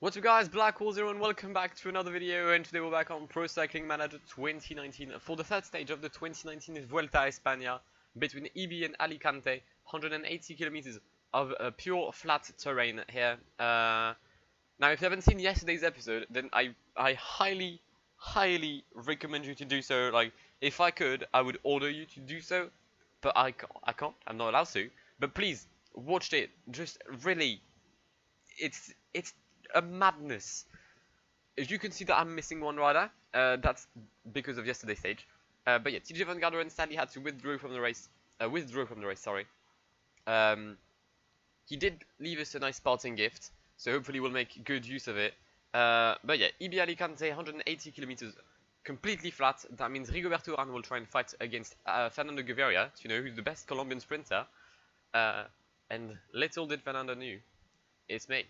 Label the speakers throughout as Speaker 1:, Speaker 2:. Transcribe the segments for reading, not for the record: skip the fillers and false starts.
Speaker 1: What's up guys, Blackwar and welcome back to another video, and today we're back on Pro Cycling Manager 2019 for the third stage of the 2019 Vuelta España between EB and Alicante, 180 kilometers of pure flat terrain here. Now if you haven't seen yesterday's episode, then I highly recommend you to do so. Like, if I could, I would order you to do so, but I can't, I'm not allowed to. But please, watch it, just really, it's a madness. As you can see that I'm missing one rider, that's because of yesterday's stage. But yeah, TJ Van Garderen sadly had to withdraw from the race. Sorry. He did leave us a nice parting gift, so hopefully we'll make good use of it. But yeah, EB Alicante, 180 kilometers, completely flat. That means Rigoberto Uran will try and fight against Fernando Gaviria, you know, who's the best Colombian sprinter. And little did Fernando knew, it's me.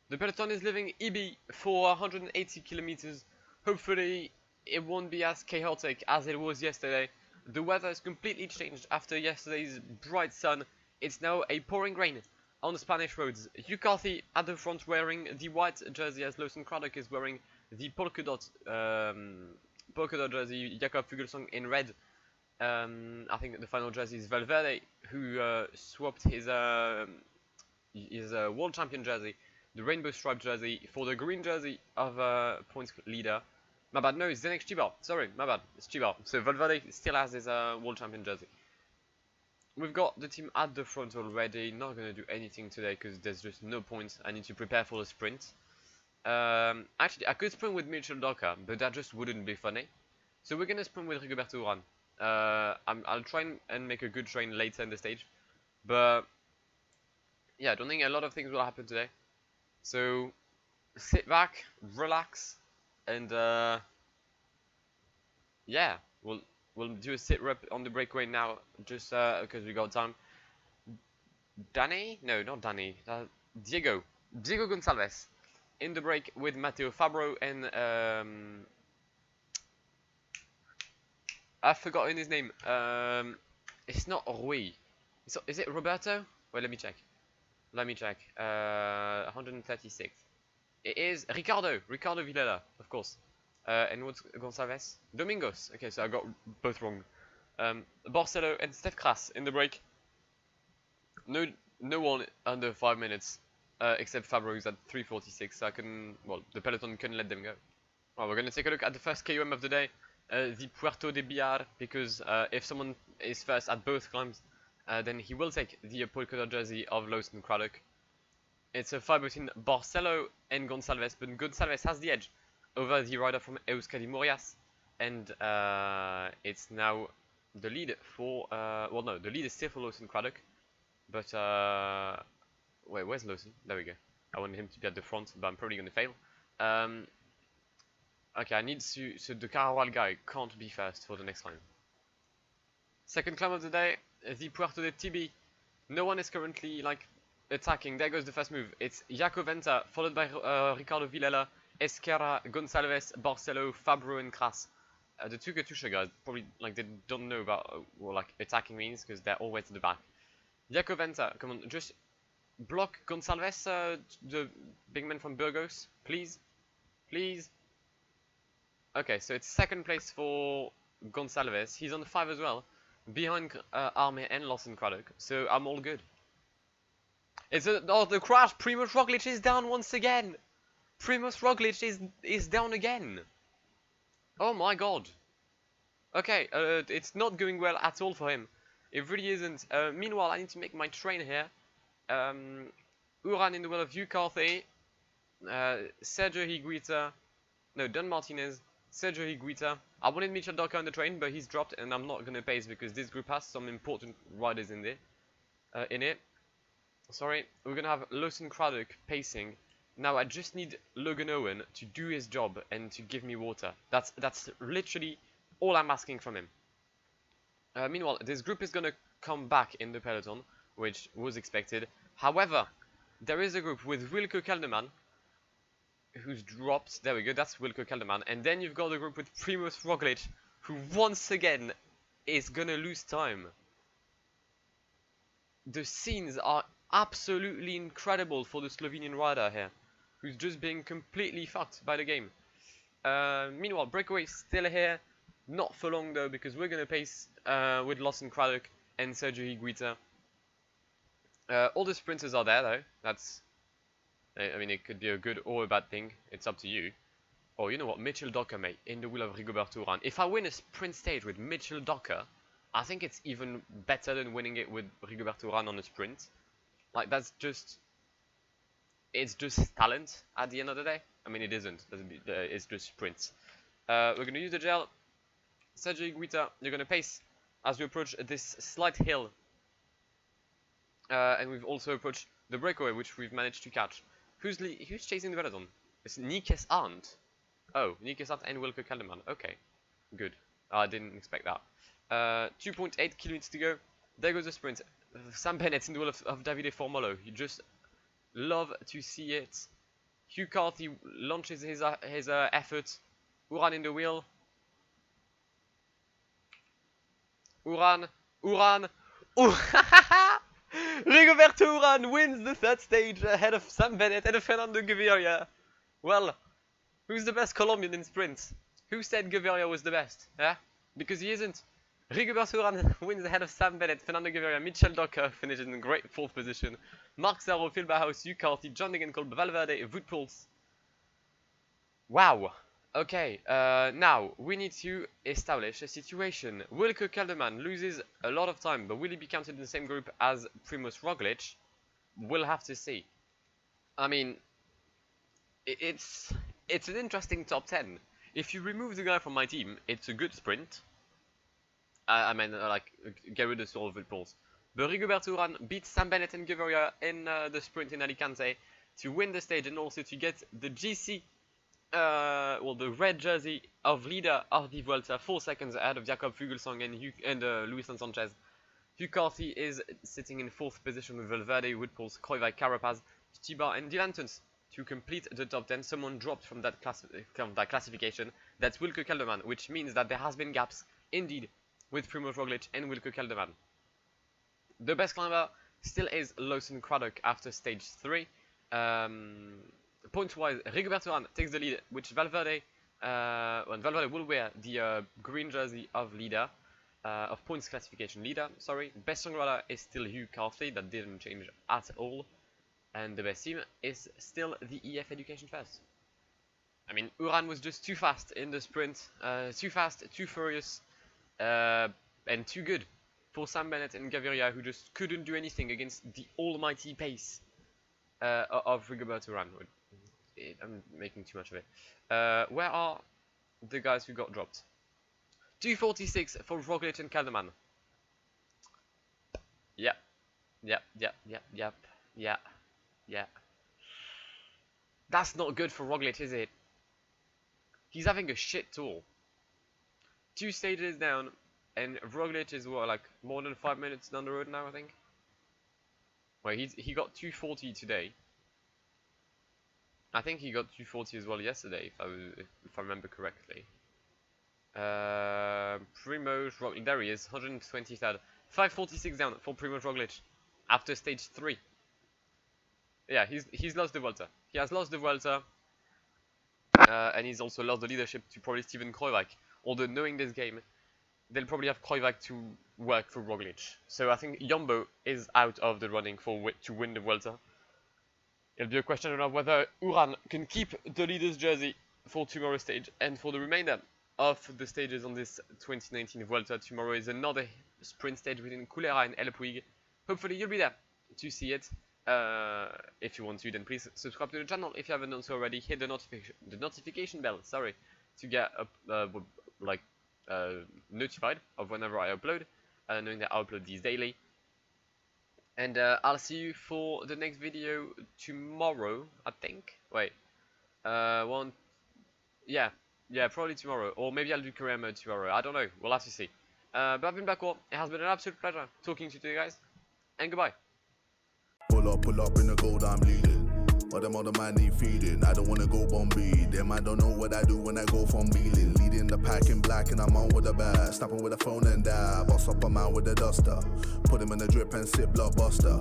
Speaker 1: The peloton is leaving EB for 180 kilometers. Hopefully it won't be as chaotic as it was yesterday. The weather has completely changed after yesterday's bright sun. It's now a pouring rain on the Spanish roads. Hugh Carthy at the front wearing the white jersey, as Lawson Craddock is wearing the polka dot jersey. Jakob Fuglsang in red. I think the final jersey is Valverde, who swapped his world champion jersey, the rainbow striped jersey, for the green jersey of points leader. My bad, no, it's Zdenek Ścibal. Sorry, my bad, it's Ścibal. So Valverde still has his world champion jersey. We've got the team at the front already. Not going to do anything today because there's just no point. I need to prepare for the sprint. Actually, I could sprint with Mitchell Docker, but that just wouldn't be funny. So we're going to sprint with Rigoberto Uran. I'll try and make a good train later in the stage. But yeah, I don't think a lot of things will happen today. So sit back, relax, and yeah, we'll do a sit rep on the breakaway now, just because we got time. Diego Gonçalves in the break with Matteo Fabro and I've forgotten his name. It's not Rui. Is it Roberto? Wait, let me check. 136. It is Ricardo Villela, of course. And what's Gonçalves? Domingos. Okay, so I got both wrong. Barcelo and Steph Kras in the break. No one under 5 minutes, except Fabro, who's at 3:46. So the peloton couldn't let them go. Well, we're gonna take a look at the first KOM of the day, the Puerto de Biar, because if someone is first at both climbs, then he will take the polka dot jersey of Lawson Craddock. It's a fight between Barcelo and Gonçalves, but Gonçalves has the edge over the rider from Euskadi Morias, and it's now the lead for the lead is still for Lawson Craddock, but wait, where's Lawson? There we go. I wanted him to be at the front, but I'm probably gonna fail. Okay, I need to, so the Carawal guy can't be first for the next climb. Second climb of the day, the Puerto de Tibi. No one is currently attacking. There goes the first move. It's Jaco Venta, followed by Ricardo Villela, Esquerra, Gonçalves, Barcelo, Fabro, and Kras. The two Katusha guys probably they don't know about what attacking means, because they're always at the back. Jaco Venta, come on, just block Gonçalves, the big man from Burgos, please. Okay, so it's second place for Gonçalves. He's on 5 as well, behind Arme and Lawson Craddock, so I'm all good. The crash. Primož Roglič is down once again. Primož Roglič is down again. Oh my god. Okay, it's not going well at all for him. It really isn't. Meanwhile, I need to make my train here. Uran in the well of Hugh Carthy, Sergio Higuita, no, Don Martinez, Sergio Higuita. I wanted Mitchell Docker on the train, but he's dropped, and I'm not gonna pace because this group has some important riders in it. Sorry, we're gonna have Lawson Craddock pacing. Now I just need Logan Owen to do his job and to give me water. That's literally all I'm asking from him. Meanwhile, this group is gonna come back in the peloton, which was expected. However, there is a group with Wilco Kelderman, who's dropped. There we go, that's Wilco Kelderman. And then you've got a group with Primož Roglič, who once again is gonna lose time. The scenes are absolutely incredible for the Slovenian rider here. who's just being completely fucked by the game. Meanwhile, Breakaway still here, not for long though, because we're gonna pace with Lawson Craddock and Sergio Higuita. All the sprinters are there though. That's, I mean, it could be a good or a bad thing. It's up to you. Oh, you know what? Mitchell Docker, mate, in the wheel of Rigoberto Uran. If I win a sprint stage with Mitchell Docker, I think it's even better than winning it with Rigoberto Uran on a sprint. Like, that's just... It's just talent at the end of the day. I mean, it isn't. It's just sprints. We're going to use the gel. Sergio Higuita, you're going to pace as we approach this slight hill. And we've also approached the breakaway, which we've managed to catch. Who's chasing the peloton? It's Nikes Arndt. Oh, Nikes Arndt and Wilco Kelderman. Okay, good. I didn't expect that. 2.8 kilometers to go. There goes the sprint. Sam Bennett in the wheel of Davide Formolo. You just love to see it. Hugh Carthy launches his effort. Uran in the wheel. Uran. Rigoberto Uran wins the third stage ahead of Sam Bennett and Fernando Gaviria. Well, who's the best Colombian in sprints? Who said Gaviria was the best? Yeah? Because he isn't. Rigoberto Uran wins ahead of Sam Bennett, Fernando Gaviria, Mitchell Docker finishes in great fourth position. Mark Zarro, Phil Bauhaus, Hugh Carthy, John Degenkolb, Valverde, Wout Poels. Wow. Okay, now we need to establish a situation. Wilco Kelderman loses a lot of time, but will he be counted in the same group as Primož Roglic? We'll have to see. I mean, it's an interesting top 10. If you remove the guy from my team, it's a good sprint. I mean, like, get rid of all of Wout Poels. But Rigoberto Uran beats Sam Bennett and Gaviria in the sprint in Alicante to win the stage and also to get the GC, well, the red jersey of leader of the Vuelta, 4 seconds ahead of Jakob Fuglsang and Luis Sanchez. Hugh Carthy is sitting in 4th position with Valverde, Wout Poels, Kruijswijk, Carapaz, Stibar and Dylan to complete the top 10. Someone dropped from that classification. That's Wilco Kelderman, which means that there has been gaps indeed with Primož Roglic and Wilco Kelderman. The best climber still is Lawson Craddock after stage 3. Points-wise, Rigoberto Uran takes the lead, which Valverde will wear the green jersey of leader, of points classification leader, sorry. Best songwriter is still Hugh Carthy, that didn't change at all. And the best team is still the EF Education First. I mean, Uran was just too fast in the sprint, too fast, too furious, and too good for Sam Bennett and Gaviria, who just couldn't do anything against the almighty pace of Rigoberto Uran. I'm making too much of it. Where are the guys who got dropped? 2:46 for Roglic and Kelderman. Yeah. That's not good for Roglic, is it? He's having a shit tour. 2 stages down, and Roglic is what, like more than 5 minutes down the road now, I think. Well, he got 2:40 today. I think he got 2:40 as well yesterday, if I remember correctly. Primož Roglic, there he is, 123rd. 5:46 down for Primož Roglic after stage 3. Yeah, he's lost the Vuelta. He has lost the Vuelta, and he's also lost the leadership to probably Steven Kruijswijk. Although knowing this game, they'll probably have Kruijswijk to work for Roglic. So I think Jumbo is out of the running to win the Vuelta. It'll be a question of whether Uran can keep the leader's jersey for tomorrow's stage and for the remainder of the stages on this 2019 Vuelta. Tomorrow is another sprint stage between Culera and El Puig. Hopefully you'll be there to see it. If you want to, then please subscribe to the channel if you haven't done so already. Hit the notification bell, sorry, to get notified of whenever I upload, knowing that I upload these daily. And I'll see you for the next video tomorrow, I think. Wait, yeah, probably tomorrow, or maybe I'll do career mode tomorrow. I don't know. We'll have to see. But I've been Blackwar. It has been an absolute pleasure talking to you guys, and goodbye.
Speaker 2: Pull up in the gold, I'm leading. But them other man need feeding. I don't wanna go Bombay. Them I don't know what I do when I go from Beeling. Leading the pack in black and I'm on with the bat. Snapping with the phone and dab. Boss up a man with the duster. Put him in the drip and sip blockbuster.